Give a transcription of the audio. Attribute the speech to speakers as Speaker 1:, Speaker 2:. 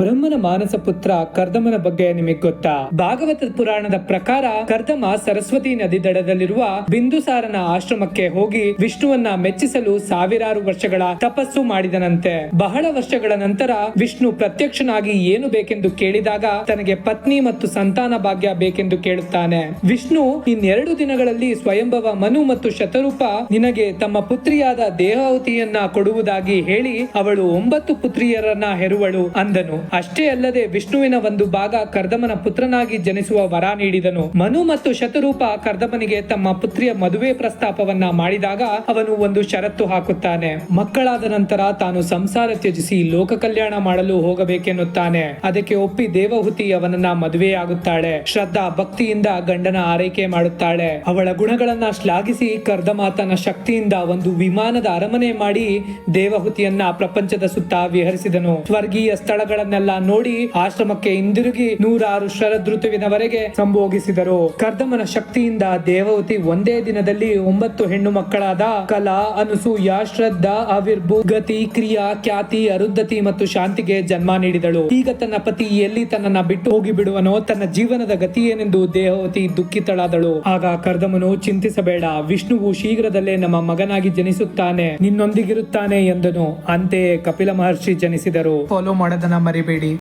Speaker 1: ಬ್ರಹ್ಮನ ಮಾನಸ ಪುತ್ರ ಕರ್ದಮನ ಬಗ್ಗೆ ನಿಮಗೆ ಗೊತ್ತಾ? ಭಾಗವತ ಪುರಾಣದ ಪ್ರಕಾರ ಕರ್ದಮ ಸರಸ್ವತಿ ನದಿ ದಡದಲ್ಲಿರುವ ಬಿಂದುಸಾರನ ಆಶ್ರಮಕ್ಕೆ ಹೋಗಿ ವಿಷ್ಣುವನ್ನ ಮೆಚ್ಚಿಸಲು ಸಾವಿರಾರು ವರ್ಷಗಳ ತಪಸ್ಸು ಮಾಡಿದನಂತೆ. ಬಹಳ ವರ್ಷಗಳ ನಂತರ ವಿಷ್ಣು ಪ್ರತ್ಯಕ್ಷನಾಗಿ ಏನು ಬೇಕೆಂದು ಕೇಳಿದಾಗ ತನಗೆ ಪತ್ನಿ ಮತ್ತು ಸಂತಾನ ಭಾಗ್ಯ ಬೇಕೆಂದು ಕೇಳುತ್ತಾನೆ. ವಿಷ್ಣು ಇನ್ನೆರಡು ದಿನಗಳಲ್ಲಿ ಸ್ವಯಂಭವ ಮನು ಮತ್ತು ಶತರೂಪ ನಿನಗೆ ತಮ್ಮ ಪುತ್ರಿಯಾದ ದೇಹಾಹುತಿಯನ್ನ ಕೊಡುವುದಾಗಿ ಹೇಳಿ ಅವಳು 9 ಪುತ್ರಿಯರನ್ನ ಹೆರುವಳು ಅಂದನು. ಅಷ್ಟೇ ಅಲ್ಲದೆ ವಿಷ್ಣುವಿನ ಒಂದು ಭಾಗ ಕರ್ದಮನ ಪುತ್ರನಾಗಿ ಜನಿಸುವ ವರ ನೀಡಿದನು. ಮನು ಮತ್ತು ಶತರೂಪ ಕರ್ದಮನಿಗೆ ತಮ್ಮ ಪುತ್ರಿಯ ಮದುವೆ ಪ್ರಸ್ತಾಪವನ್ನ ಮಾಡಿದಾಗ ಅವನು ಒಂದು ಷರತ್ತು ಹಾಕುತ್ತಾನೆ. ಮಕ್ಕಳಾದ ನಂತರ ತಾನು ಸಂಸಾರ ತ್ಯಜಿಸಿ ಲೋಕ ಕಲ್ಯಾಣ ಮಾಡಲು ಹೋಗಬೇಕೆನ್ನುತ್ತಾನೆ. ಅದಕ್ಕೆ ಒಪ್ಪಿ ದೇವಹುತಿ ಅವನನ್ನ ಮದುವೆಯಾಗುತ್ತಾಳೆ. ಶ್ರದ್ಧಾ ಭಕ್ತಿಯಿಂದ ಗಂಡನ ಆರೈಕೆ ಮಾಡುತ್ತಾಳೆ. ಅವಳ ಗುಣಗಳನ್ನ ಶ್ಲಾಘಿಸಿ ಕರ್ದಮ ತನ್ನ ಶಕ್ತಿಯಿಂದ ಒಂದು ವಿಮಾನದ ಅರಮನೆ ಮಾಡಿ ದೇವಹುತಿಯನ್ನ ಪ್ರಪಂಚದ ಸುತ್ತ ವಿಹರಿಸಿದನು. ಸ್ವರ್ಗೀಯ ಸ್ಥಳಗಳನ್ನೆಲ್ಲ ನೋಡಿ ಆಶ್ರಮಕ್ಕೆ ಹಿಂದಿರುಗಿ 106 ಶರದೃತುವಿನವರೆಗೆ ಸಂಭೋಗಿಸಿದರು. ಕರ್ದಮನ ಶಕ್ತಿಯಿಂದ ದೇವಹುತಿ ಒಂದೇ ದಿನದಲ್ಲಿ 9 ಹೆಣ್ಣು ಮಕ್ಕಳಾದ ಕಲಾ, ಅನುಸೂಯ, ಶ್ರದ್ಧಾ, ಅವಿರ್ಭು, ಗತಿ, ಕ್ರಿಯಾ, ಖ್ಯಾತಿ, ಅರುಂಧತಿ ಮತ್ತು ಶಾಂತಿಗೆ ಜನ್ಮ ನೀಡಿದಳು. ಈಗ ತನ್ನ ಪತಿ ಎಲ್ಲಿ ತನ್ನನ್ನ ಬಿಟ್ಟು ಹೋಗಿ ಬಿಡುವನೋ, ತನ್ನ ಜೀವನದ ಗತಿ ಏನೆಂದು ದೇವಹುತಿ ದುಃಖಿತಳಾದಳು. ಆಗ ಕರ್ದಮನು ಚಿಂತಿಸಬೇಡ, ವಿಷ್ಣುವು ಶೀಘ್ರದಲ್ಲೇ ನಮ್ಮ ಮಗನಾಗಿ ಜನಿಸುತ್ತಾನೆ, ನಿನ್ನೊಂದಿಗಿರುತ್ತಾನೆ ಎಂದನು. ಅಂತೆಯೇ ಕಪಿಲ ಮಹರ್ಷಿ ಜನಿಸಿದರು. ಫಾಲೋ ಮಾಡೋದನ್ನ ಮರಿಬೇಡಿ.